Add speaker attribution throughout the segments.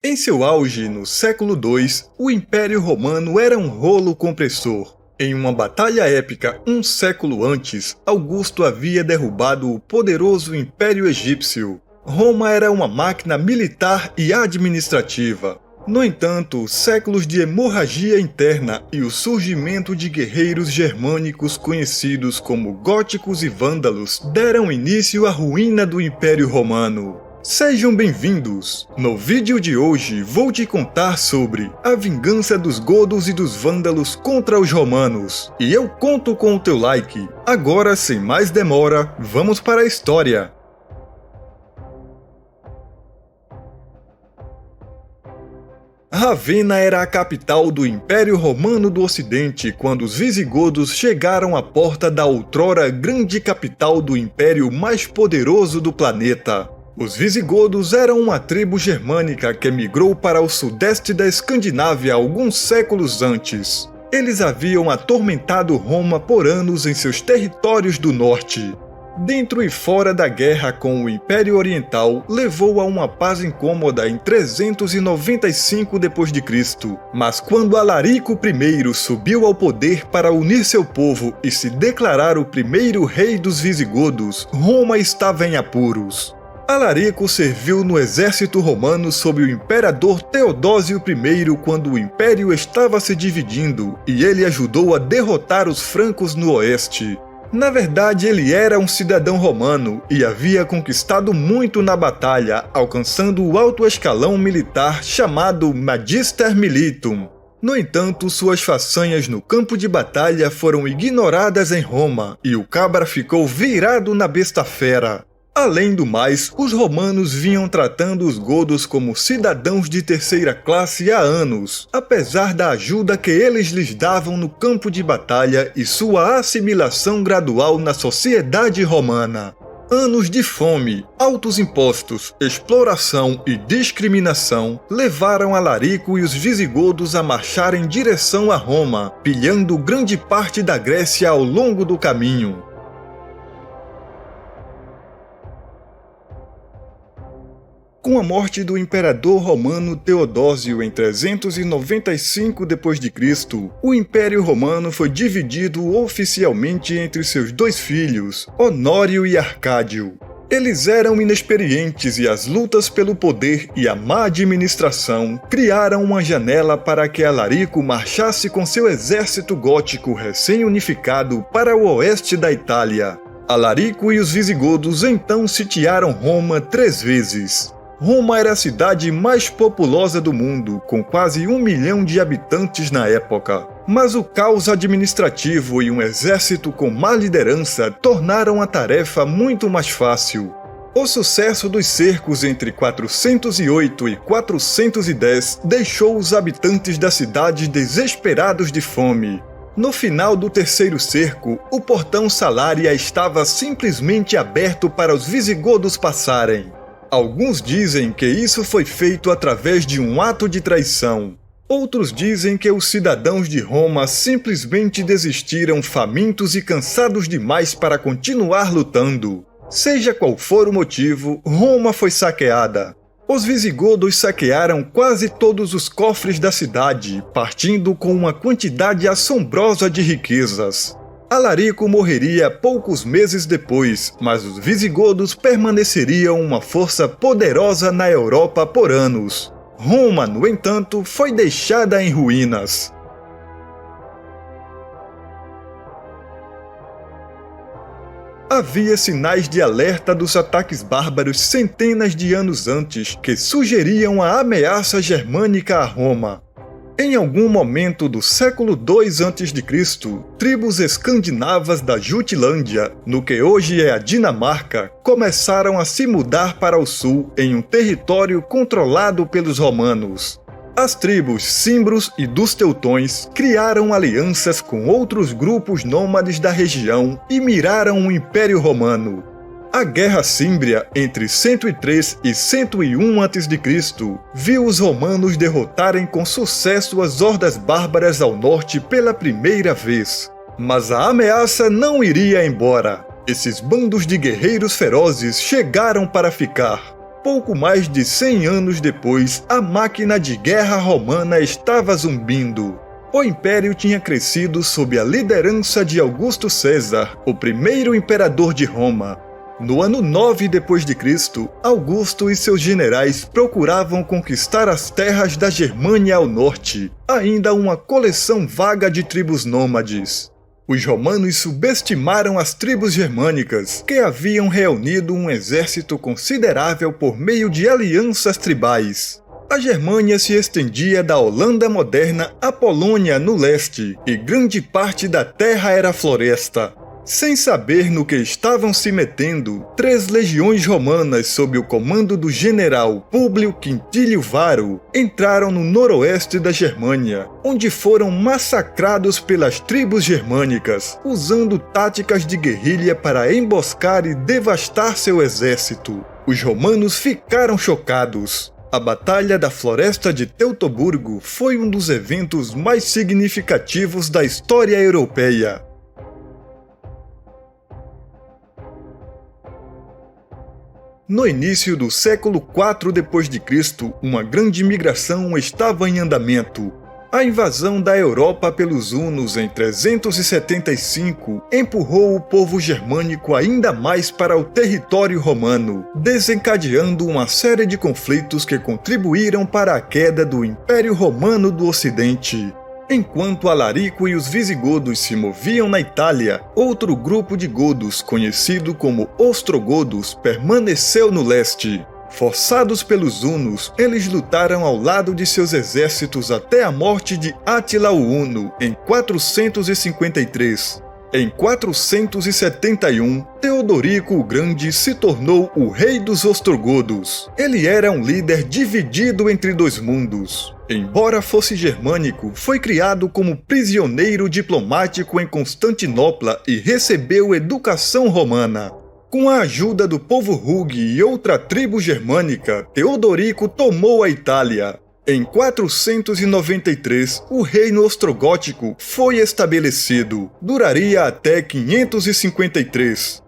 Speaker 1: Em seu auge, no século II, o Império Romano era um rolo compressor. Em uma batalha épica um século antes, Augusto havia derrubado o poderoso Império Egípcio. Roma era uma máquina militar e administrativa. No entanto, séculos de hemorragia interna e o surgimento de guerreiros germânicos conhecidos como góticos e vândalos deram início à ruína do Império Romano. Sejam bem-vindos! No vídeo de hoje vou te contar sobre a vingança dos godos e dos vândalos contra os romanos. E eu conto com o teu like. Agora, sem mais demora, vamos para a história. Ravenna era a capital do Império Romano do Ocidente quando os visigodos chegaram à porta da outrora grande capital do império mais poderoso do planeta. Os visigodos eram uma tribo germânica que migrou para o sudeste da Escandinávia alguns séculos antes. Eles haviam atormentado Roma por anos em seus territórios do norte. Dentro e fora da guerra com o Império Oriental, levou a uma paz incômoda em 395 d.C., mas quando Alarico I subiu ao poder para unir seu povo e se declarar o primeiro rei dos visigodos, Roma estava em apuros. Alarico serviu no exército romano sob o imperador Teodósio I quando o império estava se dividindo, e ele ajudou a derrotar os francos no oeste. Na verdade, ele era um cidadão romano e havia conquistado muito na batalha, alcançando o alto escalão militar chamado Magister Militum. No entanto, suas façanhas no campo de batalha foram ignoradas em Roma, e o cabra ficou virado na besta fera. Além do mais, os romanos vinham tratando os godos como cidadãos de terceira classe há anos, apesar da ajuda que eles lhes davam no campo de batalha e sua assimilação gradual na sociedade romana. Anos de fome, altos impostos, exploração e discriminação levaram Alarico e os visigodos a marchar em direção a Roma, pilhando grande parte da Grécia ao longo do caminho. Com a morte do imperador romano Teodósio em 395 d.C., o Império Romano foi dividido oficialmente entre seus dois filhos, Honório e Arcádio. Eles eram inexperientes e as lutas pelo poder e a má administração criaram uma janela para que Alarico marchasse com seu exército gótico recém-unificado para o oeste da Itália. Alarico e os visigodos então sitiaram Roma 3 vezes. Roma era a cidade mais populosa do mundo, com quase 1 milhão de habitantes na época. Mas o caos administrativo e um exército com má liderança tornaram a tarefa muito mais fácil. O sucesso dos cercos entre 408 e 410 deixou os habitantes da cidade desesperados de fome. No final do terceiro cerco, o portão Salária estava simplesmente aberto para os visigodos passarem. Alguns dizem que isso foi feito através de um ato de traição. Outros dizem que os cidadãos de Roma simplesmente desistiram famintos e cansados demais para continuar lutando. Seja qual for o motivo, Roma foi saqueada. Os visigodos saquearam quase todos os cofres da cidade, partindo com uma quantidade assombrosa de riquezas. Alarico morreria poucos meses depois, mas os visigodos permaneceriam uma força poderosa na Europa por anos. Roma, no entanto, foi deixada em ruínas. Havia sinais de alerta dos ataques bárbaros centenas de anos antes que sugeriam a ameaça germânica a Roma. Em algum momento do século II a.C., tribos escandinavas da Jutlândia, no que hoje é a Dinamarca, começaram a se mudar para o sul em um território controlado pelos romanos. As tribos Cimbros e dos Teutões criaram alianças com outros grupos nômades da região e miraram o Império Romano. A Guerra Símbria, entre 103 e 101 a.C., viu os romanos derrotarem com sucesso as hordas bárbaras ao norte pela primeira vez. Mas a ameaça não iria embora. Esses bandos de guerreiros ferozes chegaram para ficar. Pouco mais de 100 anos depois, a máquina de guerra romana estava zumbindo. O império tinha crescido sob a liderança de Augusto César, o primeiro imperador de Roma. No ano 9 d.C., Augusto e seus generais procuravam conquistar as terras da Germânia ao norte, ainda uma coleção vaga de tribos nômades. Os romanos subestimaram as tribos germânicas, que haviam reunido um exército considerável por meio de alianças tribais. A Germânia se estendia da Holanda moderna à Polônia no leste, e grande parte da terra era floresta. Sem saber no que estavam se metendo, 3 legiões romanas sob o comando do general Públio Quintílio Varo entraram no noroeste da Germânia, onde foram massacrados pelas tribos germânicas, usando táticas de guerrilha para emboscar e devastar seu exército. Os romanos ficaram chocados. A Batalha da Floresta de Teutoburgo foi um dos eventos mais significativos da história europeia. No início do século IV d.C., uma grande migração estava em andamento. A invasão da Europa pelos hunos em 375 empurrou o povo germânico ainda mais para o território romano, desencadeando uma série de conflitos que contribuíram para a queda do Império Romano do Ocidente. Enquanto Alarico e os visigodos se moviam na Itália, outro grupo de godos, conhecido como ostrogodos, permaneceu no leste. Forçados pelos hunos, eles lutaram ao lado de seus exércitos até a morte de Átila o Huno, em 453. Em 471, Teodorico o Grande se tornou o rei dos ostrogodos. Ele era um líder dividido entre 2 mundos. Embora fosse germânico, foi criado como prisioneiro diplomático em Constantinopla e recebeu educação romana. Com a ajuda do povo Hugue e outra tribo germânica, Teodorico tomou a Itália. Em 493, o reino ostrogótico foi estabelecido. Duraria até 553.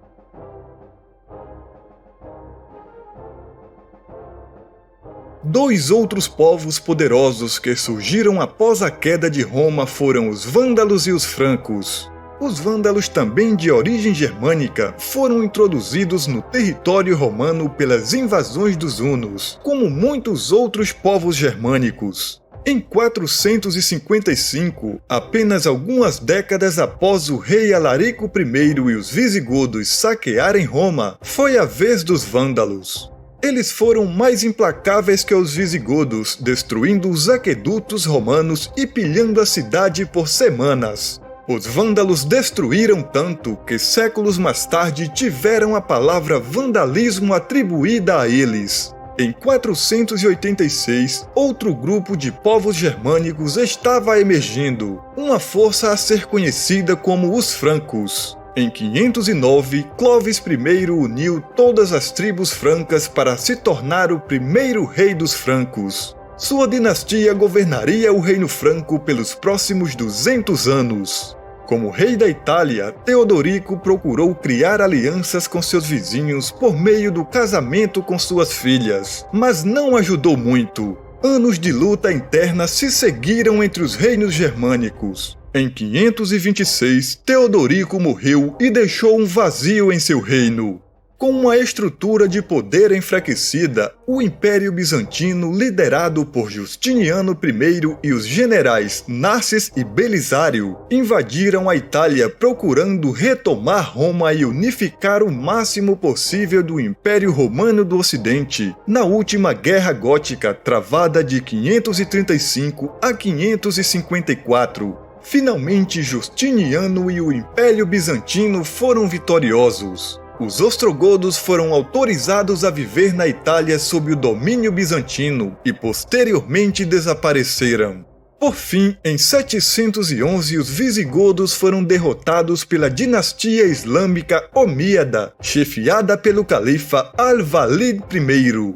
Speaker 1: Dois outros povos poderosos que surgiram após a queda de Roma foram os vândalos e os francos. Os vândalos, também de origem germânica, foram introduzidos no território romano pelas invasões dos hunos, como muitos outros povos germânicos. Em 455, apenas algumas décadas após o rei Alarico I e os visigodos saquearem Roma, foi a vez dos vândalos. Eles foram mais implacáveis que os visigodos, destruindo os aquedutos romanos e pilhando a cidade por semanas. Os vândalos destruíram tanto que séculos mais tarde tiveram a palavra vandalismo atribuída a eles. Em 486, outro grupo de povos germânicos estava emergindo, uma força a ser conhecida como os francos. Em 509, Clovis I uniu todas as tribos francas para se tornar o primeiro rei dos francos. Sua dinastia governaria o Reino Franco pelos próximos 200 anos. Como rei da Itália, Teodorico procurou criar alianças com seus vizinhos por meio do casamento com suas filhas, mas não ajudou muito. Anos de luta interna se seguiram entre os reinos germânicos. Em 526, Teodorico morreu e deixou um vazio em seu reino. Com uma estrutura de poder enfraquecida, o Império Bizantino, liderado por Justiniano I e os generais Narses e Belisário, invadiram a Itália procurando retomar Roma e unificar o máximo possível do Império Romano do Ocidente, na última Guerra Gótica travada de 535 a 554. Finalmente, Justiniano e o Império Bizantino foram vitoriosos. Os ostrogodos foram autorizados a viver na Itália sob o domínio bizantino e posteriormente desapareceram. Por fim, em 711, os visigodos foram derrotados pela dinastia islâmica omíada, chefiada pelo califa Al-Walid I.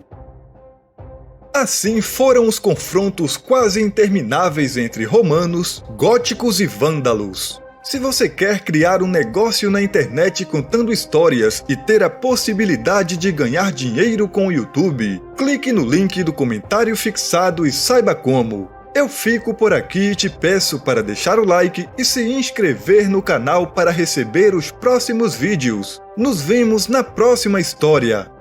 Speaker 1: Assim foram os confrontos quase intermináveis entre romanos, góticos e vândalos. Se você quer criar um negócio na internet contando histórias e ter a possibilidade de ganhar dinheiro com o YouTube, clique no link do comentário fixado e saiba como. Eu fico por aqui e te peço para deixar o like e se inscrever no canal para receber os próximos vídeos. Nos vemos na próxima história!